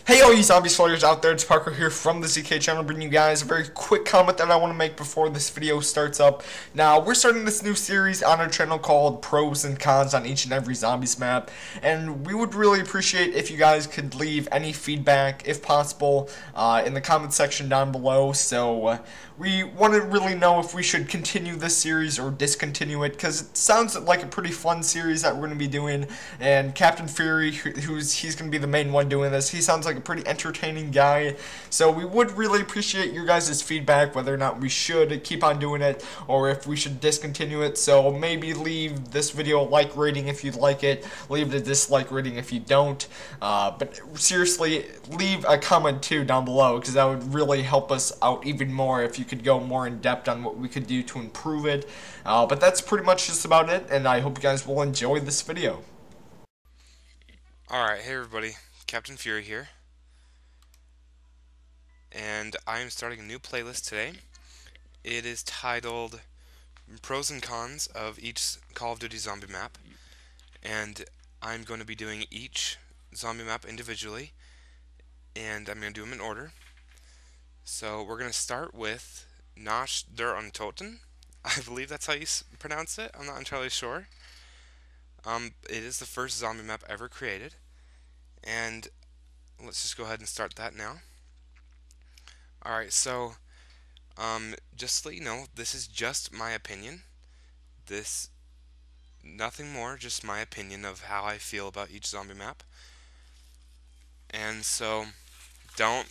Hey all you zombie sluggers out there, it's Parker here from the ZK channel, bringing you guys a very quick comment that I want to make before this video starts up. Now, we're starting this new series on our channel called Pros and Cons on each and every zombies map, and we would really appreciate if you guys could leave any feedback, if possible, in the comment section down below. So, we want to really know if we should continue this series or discontinue it, because it sounds like a pretty fun series that we're going to be doing, and Captain Feuree, he's going to be the main one doing this, he sounds like a pretty entertaining guy, so we would really appreciate your guys' feedback, whether or not we should keep on doing it, or if we should discontinue it. So maybe leave this video a like rating if you like it, leave a dislike rating if you don't, but seriously, leave a comment too down below, because that would really help us out even more if you could go more in depth on what we could do to improve it. But that's pretty much just about it, and I hope you guys will enjoy this video. Alright, hey everybody, Captain Feuree here, and I'm starting a new playlist today. It is titled Pros and Cons of each Call of Duty zombie map, and I'm going to be doing each zombie map individually, and I'm going to do them in order. So we're going to start with Natch der Untoten. I believe that's how you pronounce it, I'm not entirely sure. It is the first zombie map ever created, and let's just go ahead and start that now. Alright, so just to let you know, this is just my opinion. Nothing more, just my opinion of how I feel about each zombie map. And so don't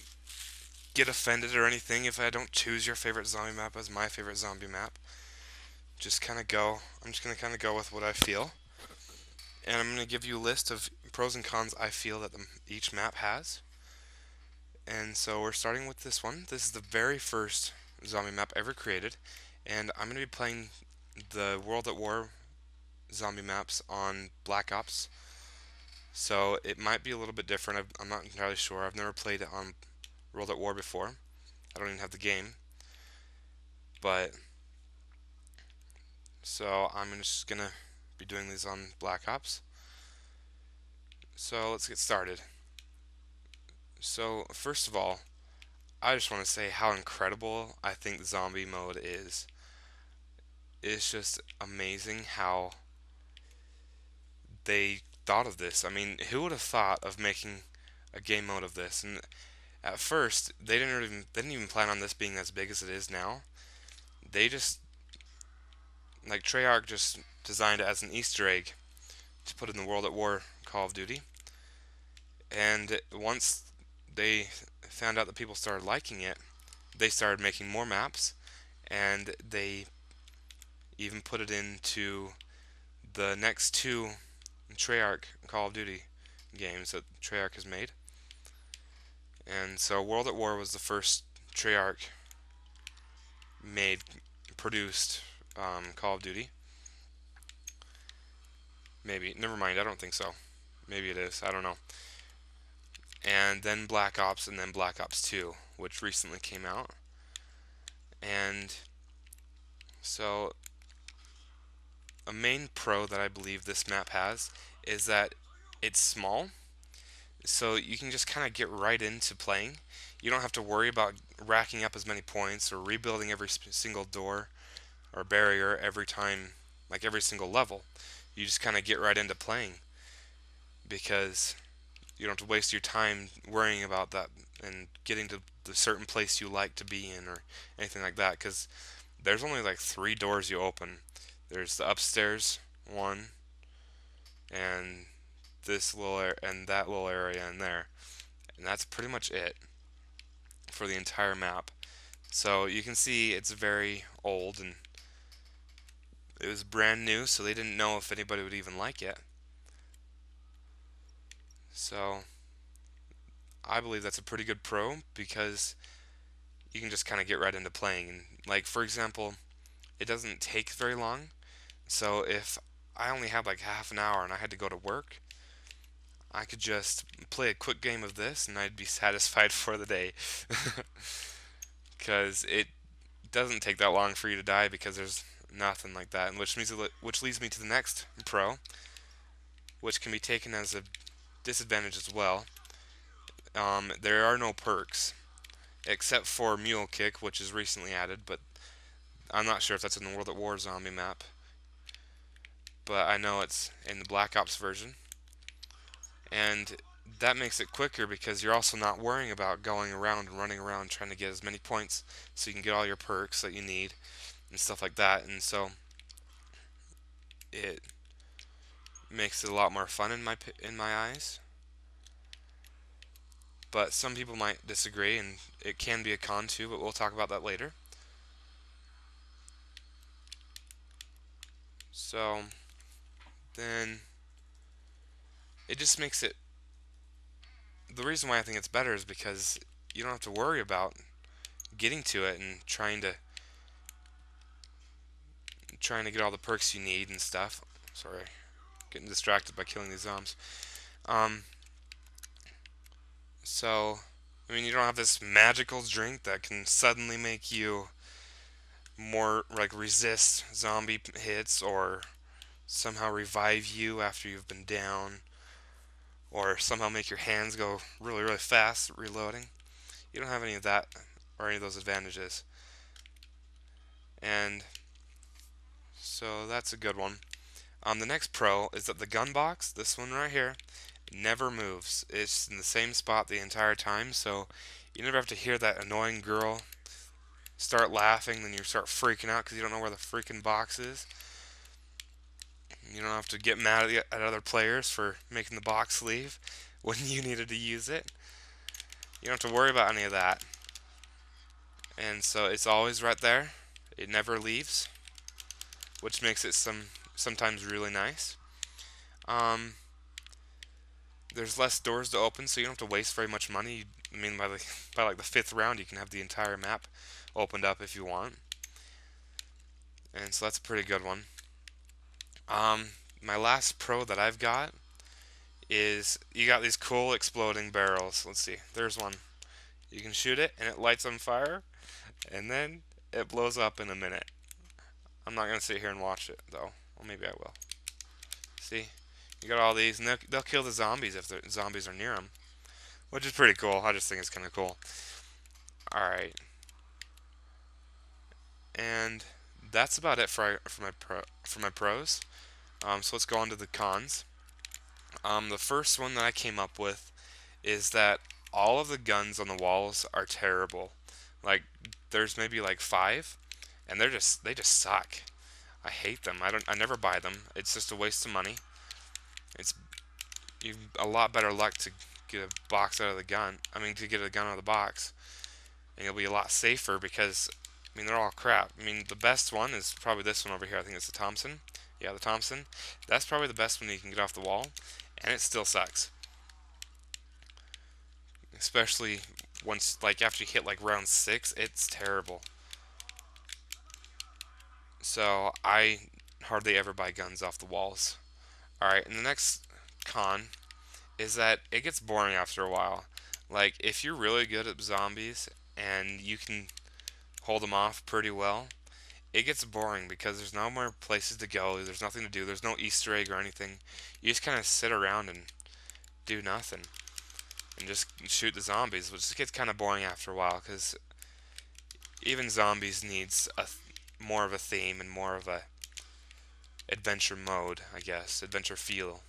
get offended or anything if I don't choose your favorite zombie map as my favorite zombie map. I'm just going to go with what I feel. And I'm going to give you a list of pros and cons I feel that each map has. And so we're starting with this one. This is the very first zombie map ever created, and I'm going to be playing the World at War zombie maps on Black Ops. So it might be a little bit different. I'm not entirely sure. I've never played it on World at War before. I don't even have the game. But so I'm just going to be doing these on Black Ops. So let's get started. So first of all, I just want to say how incredible I think the zombie mode is. It's just amazing how they thought of this. I mean, who would have thought of making a game mode of this? And at first, they didn't even plan on this being as big as it is now. They just, like, Treyarch just designed it as an Easter egg to put in the World at War Call of Duty. And once they found out that people started liking it, they started making more maps, and they even put it into the next two Treyarch Call of Duty games that Treyarch has made. And so World at War was the first Treyarch produced Call of Duty. Maybe, never mind, I don't think so. Maybe it is, I don't know. And then Black Ops, and then Black Ops 2, which recently came out. And so a main pro that I believe this map has is that it's small, so you can just kind of get right into playing. You don't have to worry about racking up as many points or rebuilding every single door or barrier every time, like every single level. You just kind of get right into playing, because you don't have to waste your time worrying about that and getting to the certain place you like to be in or anything like that, because there's only like 3 doors you open. There's the upstairs one, and this little and that little area in there, and that's pretty much it for the entire map. So you can see it's very old, and it was brand new, so they didn't know if anybody would even like it. So I believe that's a pretty good pro, because you can just kind of get right into playing. And like, for example, it doesn't take very long. So if I only had like half an hour and I had to go to work, I could just play a quick game of this and I'd be satisfied for the day. Because it doesn't take that long for you to die, because there's nothing like that. And which leads me to the next pro, which can be taken as a disadvantage as well. There are no perks, except for Mule Kick, which is recently added, but I'm not sure if that's in the World at War zombie map. But I know it's in the Black Ops version. And that makes it quicker because you're also not worrying about going around and running around trying to get as many points so you can get all your perks that you need and stuff like that. And so it makes it a lot more fun in my eyes. But some people might disagree, and it can be a con too, but we'll talk about that later. So then it just makes it, the reason why I think it's better is because you don't have to worry about getting to it and trying to get all the perks you need and stuff. Sorry, getting distracted by killing these zombies. Um, so, I mean, you don't have this magical drink that can suddenly make you more, like, resist zombie hits or somehow revive you after you've been down or somehow make your hands go really, really fast reloading. You don't have any of that or any of those advantages. And so that's a good one. The next pro is that the gun box, this one right here, never moves. It's in the same spot the entire time, so you never have to hear that annoying girl start laughing, then you start freaking out because you don't know where the freaking box is. You don't have to get mad at other players for making the box leave when you needed to use it. You don't have to worry about any of that. And so it's always right there. It never leaves, which makes it sometimes really nice. Um, there's less doors to open, so you don't have to waste very much money. I mean, by like the fifth round, you can have the entire map opened up if you want, and so that's a pretty good one. My last pro that I've got is you got these cool exploding barrels. Let's see, there's one. You can shoot it, and it lights on fire, and then it blows up in a minute. I'm not gonna sit here and watch it though. Well, maybe I will. See, you got all these, and they'll kill the zombies if the zombies are near them, which is pretty cool. I just think it's kind of cool. All right, and that's about it for my pros. So let's go on to the cons. The first one that I came up with is that all of the guns on the walls are terrible. Like there's maybe like 5, and they just suck. I hate them. I never buy them. It's just a waste of money. It's you've a lot better luck to get a box out of the gun. I mean, to get a gun out of the box, and you'll be a lot safer because I mean they're all crap. I mean the best one is probably this one over here. I think it's the Thompson. Yeah, the Thompson. That's probably the best one you can get off the wall, and it still sucks. Especially once, like after you hit like round 6, it's terrible. So I hardly ever buy guns off the walls. Alright, and the next con is that it gets boring after a while. Like, if you're really good at zombies and you can hold them off pretty well, it gets boring because there's no more places to go, there's nothing to do, there's no Easter egg or anything. You just kind of sit around and do nothing and just shoot the zombies, which gets kind of boring after a while because even zombies needs more of a theme and more of a adventure mode, I guess, adventure feel.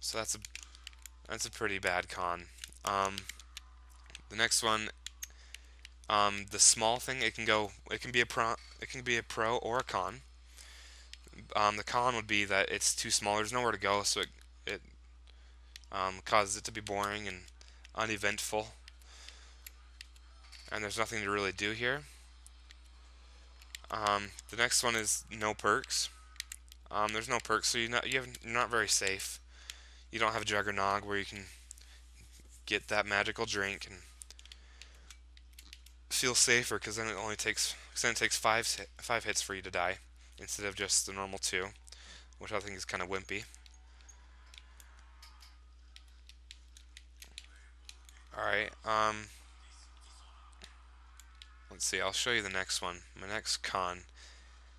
So that's a pretty bad con. The next one, the small thing, it can be a pro or a con. The con would be that it's too small. There's nowhere to go, so it causes it to be boring and uneventful. And there's nothing to really do here. The next one is no perks. There's no perks, so you're not very safe. You don't have a Juggernog where you can get that magical drink and feel safer because then it takes five hits for you to die instead of just the normal 2, which I think is kind of wimpy. All right. Let's see. I'll show you the next one. My next con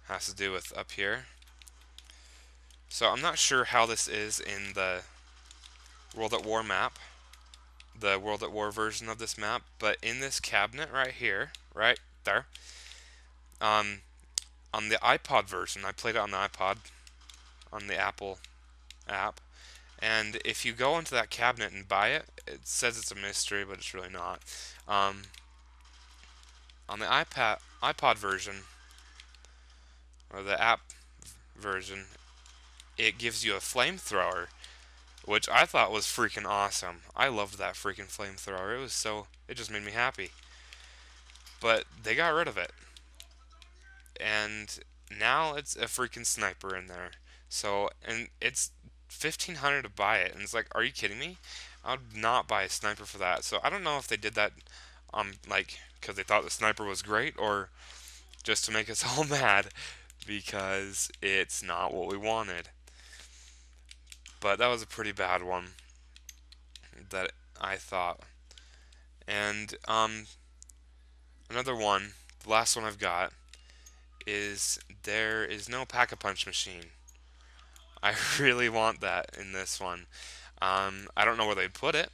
has to do with up here. So I'm not sure how this is in the World at War map, the World at War version of this map, but in this cabinet right here, right there, um, on the iPod version, I played it on the iPod, on the Apple app, and if you go into that cabinet and buy it, it says it's a mystery, but it's really not. Um, on the iPod version, or the app version, it gives you a flamethrower, which I thought was freaking awesome. I loved that freaking flamethrower. It just made me happy. But they got rid of it. And now it's a freaking sniper in there. So, and it's 1,500 to buy it. And it's like, are you kidding me? I would not buy a sniper for that. So I don't know if they did that, like, because they thought the sniper was great, or just to make us all mad, because it's not what we wanted. But that was a pretty bad one that I thought. And another one, the last one I've got, is there is no pack-a-punch machine. I really want that in this one. I don't know where they'd put it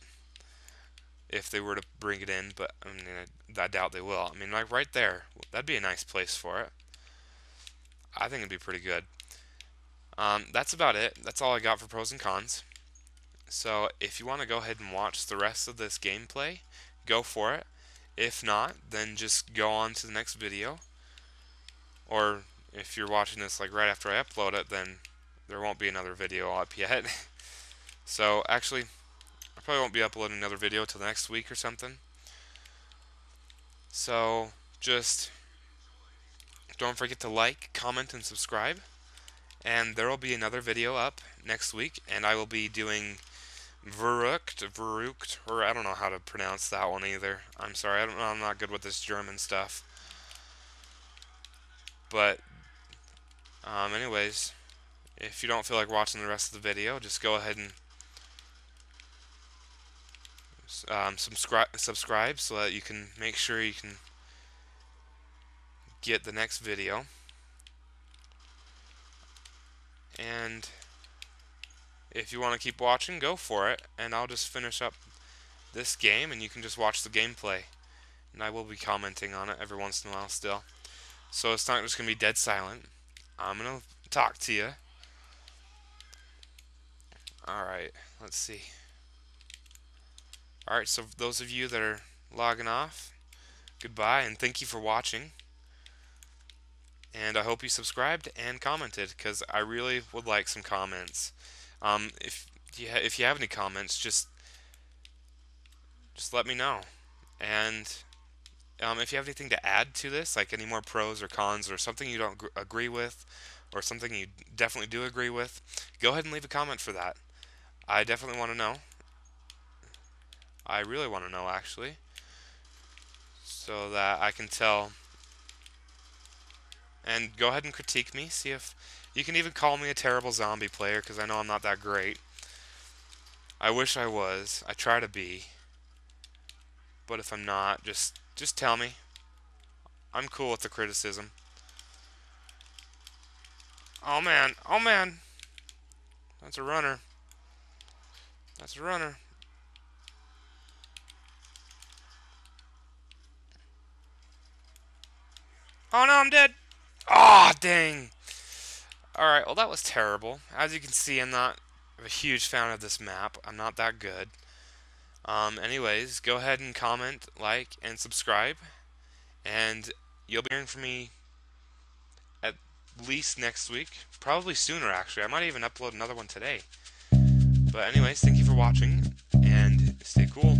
if they were to bring it in, but I mean, I doubt they will. I mean, like right there, that'd be a nice place for it. I think it'd be pretty good. That's about it. That's all I got for pros and cons. So if you want to go ahead and watch the rest of this gameplay, go for it. If not, then just go on to the next video. Or if you're watching this like right after I upload it, then there won't be another video up yet. So actually, I probably won't be uploading another video till next week or something. So just don't forget to like, comment, and subscribe. And there will be another video up next week, and I will be doing Verrucht, or I don't know how to pronounce that one either. I'm sorry, I don't know, I'm not good with this German stuff. But, anyways, if you don't feel like watching the rest of the video, just go ahead and subscribe so that you can make sure you can get the next video. And if you want to keep watching, go for it, and I'll just finish up this game and you can just watch the gameplay. And I will be commenting on it every once in a while still. So it's not just going to be dead silent. I'm going to talk to you. Alright, let's see. Alright, so those of you that are logging off, goodbye and thank you for watching. And I hope you subscribed and commented, because I really would like some comments. If you have any comments, just let me know. And if you have anything to add to this, like any more pros or cons, or something you don't agree with, or something you definitely do agree with, go ahead and leave a comment for that. I definitely want to know. I really want to know, actually, so that I can tell. And go ahead and critique me. See if you can even call me a terrible zombie player, because I know I'm not that great. I wish I was. I try to be. But if I'm not, just tell me. I'm cool with the criticism. Oh man, oh man. That's a runner. That's a runner. Oh no, I'm dead. Ah, oh, dang. Alright, well that was terrible. As you can see, I'm not a huge fan of this map. I'm not that good. Anyways, go ahead and comment, like, and subscribe. And you'll be hearing from me at least next week. Probably sooner, actually. I might even upload another one today. But anyways, thank you for watching, and stay cool.